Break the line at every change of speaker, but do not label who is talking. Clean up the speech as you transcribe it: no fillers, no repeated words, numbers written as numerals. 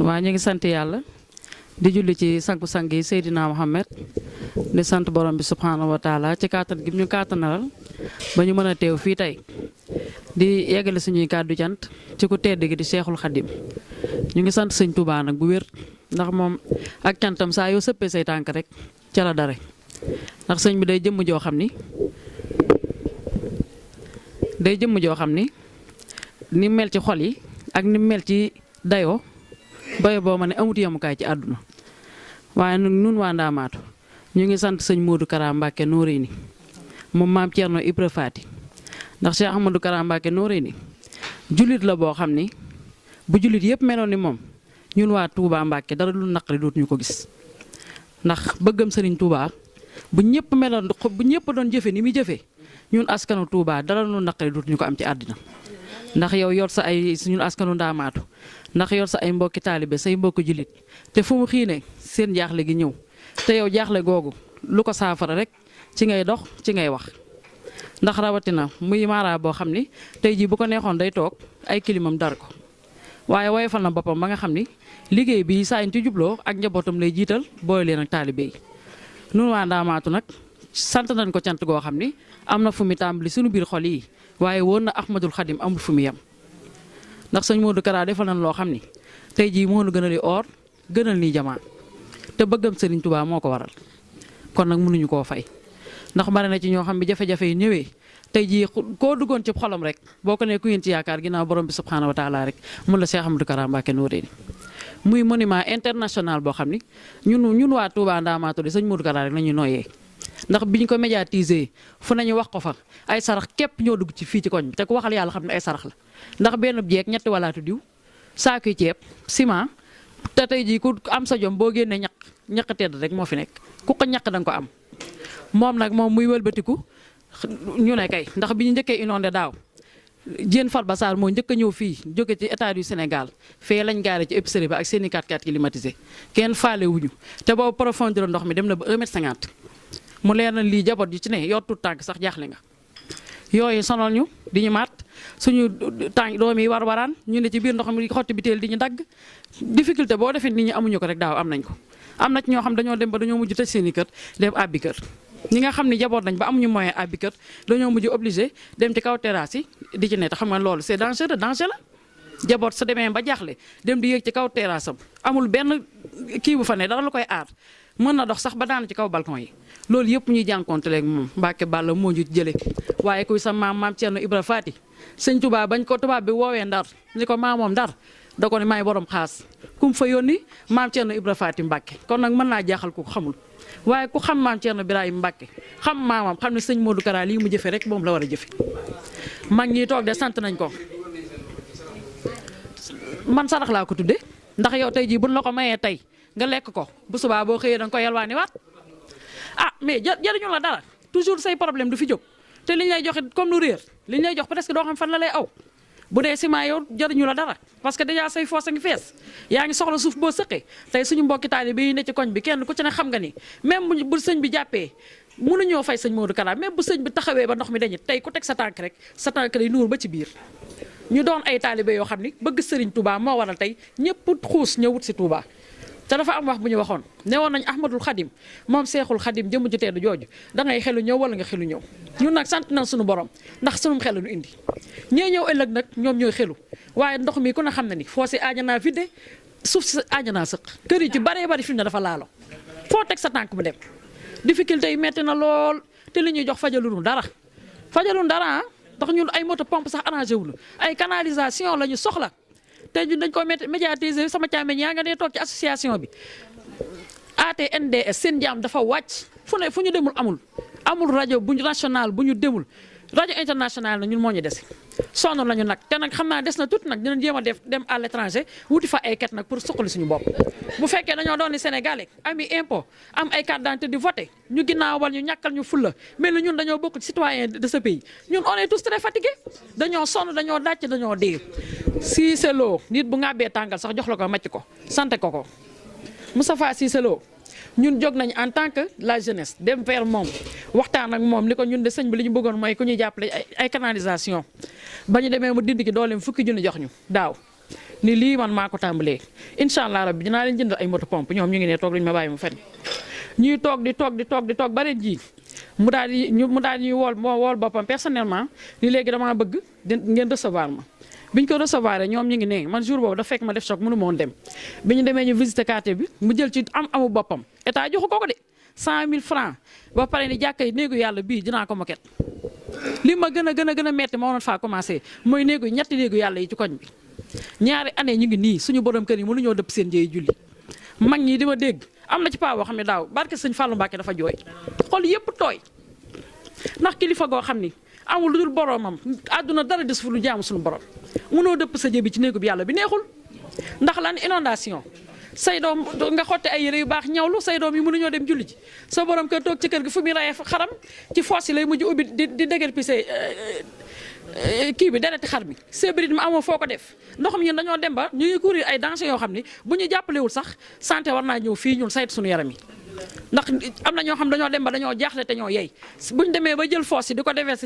waa ñu ngi sant yàlla di julli ci sangu-sang yi Seydina Mohamed di sant borom bi subhanahu wa taala ci kàttan gi ñu kàttanalal ba ñu mën a teew fii tey di yeggale suñuy kàddu cant ci ku tedd gi di Cheikhul Khadim ñu ngi sant sëñ Touba nag bu wér ndax moom ak cantam saa yoo sëppee say tànk rek ca la dare ndax sëñ bi day jëmm joo xam ni ni mel ci xol yi ak ni mel ci dayoo bayo boo ma ne amut yemukaay ci àdduna waaye nun waa Ndaamaatu ñu ngi sant sëñ Modou Kara Mbacké Noreyni moom maam Thierno Ibra Faty ndax Cheikh Ahmadou Kara Mbacké Noreyni jullit la boo xam ni bu jullit yëpp meloon ni moom ñun waa Touba Mbacké dara lu naqari dootuñu ko gis ndax bëggam sëriñ Touba bu ñëpp meloon bu ñëpp doon jëfe ni muy jëfe ñun askanu Touba dara lu naqari dootuñu ko am ci àddina ndax yow yor sa ay ñun askanu Ndaamaatu ndax yor sa ay mbokki taalibe say mbokki jullit te fu mu xiine seen jaaxle gi ñëw te yow jaaxle googu lu ko saafara rek ci ngay dox ci ngay wax ndax rawatina muy mara boo xam ni tey jii bu ko neexoon day toog ay kilimam dar ko waaye woyofal na boppam ba nga xam ni liggéey bi saa ñu ci jubloo ak njabootam lay jiital boole leen ak taalibe yi nun waa Ndaamaatu nag sant nañ ko cant goo xam ni am na fu mu tàmbali suñu biir xol yi waaye woon na Ahmadul Xadim amul fu mu yem ndax sëñ Modou Kara defal nañ loo xam ni tey jii moo nu gënal di or gënal nii jamaa te bëggam Sëriñ Tuubaa moo ko waral kon nag mënuñu koo fay ndax bari na ci ñoo xam bi jafe-jafe yi ñëwee tey jii koo duggoon ci xolam rek boo ko nee ku ngeen ci yaakaar ginnaaw borom bi subhaanahu wa taala rek mun la Cheikh Ahmadou Kara Mbacké Noreyni muy monument international boo xam ni ñun waa Touba Ndaamaatu di sëñ Modou Kara rek la ñuy nooyee ndax biñ ko médiatiser fu nañu wax ko fa ay sarax képp ñoo dugg ci fii ci koñ bi te ku waxal yàlla xam ne ay sarax la ndax benn jeeg ñetti walaatu diw saakuy ceeb ciment te tey jii ku am sa jom boo génnee ñaq tedd rek moo fi nekk ku ko ñaq danga ko am moom nag moom muy wëlbatiku ñu ne kay ndax bi ñu njëkkee inondé daaw Diène Farba Sarr moo njëkk a ñëw fii jóge ci état du Sénégal fee lañ gaare ci épicerie ba ak seeni 4x4 climatisé kenn faale wuñu te boobu profondeur ndox mi dem na ba 1,50 m mu leer na lii jaboot ji ci ne yor tuut tànk sax jaaxle nga yooyu sonal ñu di ñu maat suñu tànk doom yi waraan ñu ne ci biir ndox mi xotti biteel di ñu dagg difficulté boo defee nit ñi amuñu ko rek daaw am nañ ko am na ci ñoo xam dañoo dem ba dañoo mujj tëj seeni kër dem àbbi kër ñi nga xam ne jaboot nañ ba amuñu moyen àbbi kër dañoo mujj obligé dem ci kaw terrasse yi di ci ne te xam nga loolu c'est danger la jaboot sa demee ba jaaxle dem di yéeg ci kaw terrasse am amul benn kii bu fa ne dara lu koy aar mën na dox sax ba daanu ci kaw balcon yi loolu yëpp ñuy jànkoonteeg moom Mbàkke Bàlla moo ñu jëlee waaye kuy sa maam Thierno Ibra Faty sëñ Touba bañ ko tubaab bi woowee Ndar ni ko maamoom Ndar da ko ne maay borom xaas kum fa yónni maam Thierno Ibra Faty Mbàkke kon nag mën naa jaaxal ku xamul waaye ku xam maam Thierno Birahim Mbàkke xam maamam xam ne sëñ Modou Kara lii mu jëfe rek moom la war a jëfe mag ñi toog de sant nañ ko man sarax laa ko tudde ndax yow tey jii buñ la ko mayee tey nga lekk ko bu subaa boo xëyee danga ko yalwaani waat mais jariñu la dara toujours say problème du fi jóg te liñ lay joxe comme lu réer liñ lay jox presque doo xam fan la lay aw bu dee ciment yow jariñu la dara parce que déjà say foos a ngi fees yaa ngi soxla suuf boo sëqee tey suñu mbokki taalibe yi ne ci koñ bi kenn ku ci ne xam nga ni même bu sëñ bi jàppee mënuñoo fay sëñ Modou Kara même bu sëñ bi taxawee ba ndox mi dañit tey ku teg sa tànk rek sa tànk day nuur ba ci biir ñu doon ay taalibe yoo xam ni bëgg sëriñ Touba moo waral tey ñëpp xuus ñëwut si Touba te dafa am wax bu ñu waxoon ne woon nañ Ahmadul Xadim moom Seexul Xadim jëmm ju tedd jooju da ngay xelu ñëw wala nga xelu ñëw ñun nag sant nañ suñu borom ndax sunum xelu nu indi ñee ñëw ëllëg nag ñoom ñooy xelu waaye ndox mi ku ne xam na ni foo si aajanaa vidde suuf si aajanaa sëq kër yi ci baree bari fi mu ne dafa laalo foo teg sa tànk mu dem difficulté yi metti na lool te li ñuy jox fajalunu dara ndax ñun ay moto pompe sax arrangé wuñu ay canalisation la ñu soxla te ñun dañ ko médiatiser sama càmmeñ yaa nga ne toog ci association bi ATNDS seen jaam dafa wàcc fu ñu demul amul rajo bu national bu ñu demul rajo international na ñun moo ñu dese sonn nañu nag te nag xam naa des na tuuti nag dinañ jéem a dem à l'étranger wuti fa ay ket nag pour suqali suñu bopp bu fekkee dañoo doon ni Sénégalais ami impôt am ay carte d'identité di voter ñu ginnaawal ñu ñàkkal ñu fulla mais ñun dañoo bokk ci citoyen de ce pays ñun on est tous très fatigués dañoo sonn dañoo dàcc dañoo dee Cissé Lo nit bu ngàbbee tàngal sax jox la ko macc ko sante ko Moustapha Cissé Lo ñun jóg nañ en tant que la jeunesse dem vers moom waxtaan ak moom li ko ñun de sëñ bi li ñu bëggoon mooy ku ñuy jàppale ay canalisation ba ñu demee mu dindi ki dooleem fukki junni jox ñu daaw ni lii man maa ko tàmbalee incha allah rabbi dinaa leen jëndal ay moto pompe ñoom ñu ngi ne toog duñu ma bàyyi mu fen ñuy toog di toog ba ren jii mu daal di ñuy wool boppam personnellement ni léegi damaa bëgg ngeen recevoir ma. biñ ko recevoir ñoom ñu ngi ne man jour boobu dafa fekk ma def choc mënu ma woon dem bi ñu demee ñu visiter quartier bi mu jël ci amu boppam état joxu ko de 100 000 francs ba pare ni jàkka yi néegu yàlla bii dinaa ko moket li ma gën a metti ma waroon faa commencé mooy ñetti néegu yàlla yi ci koñ bi ñaari année ñu ngi nii suñu borom kër yi mënuñoo dëpp seen njëy julli mag ñi di ma dégg am na ci paa boo xam ne daaw barke sëñ Fallou Mbacke dafa jooy xol yëpp tooy ndax kilifa goo xam ni amul lu dul boromam àdduna dara des fu lu jaamu suñu borom mënoo dëpp sa jëbi ci néegu bi yàlla bi neexul ndax lan inondation say doom nga xotti ay yére yu baax ñawlu say doom yi mënuñoo dem julli ji sa borom kër toog ci kër gi fu muy rayee xaram ci foos yi lay mujj ubbi di dëgër pise kii bi dereti xar bi sébrit mi amoo foo ko def ndoxam ñun dañoo dem ba ñu ngi courir ay danger yoo xam ni bu ñu jàppalewul sax santé war naa ñëw fii ñun saytu suñu yaram yi ndax am na ñoo xam dañoo dem ba dañoo jaaxle te ñoo yey buñ demee ba jël foos yi di ko déverser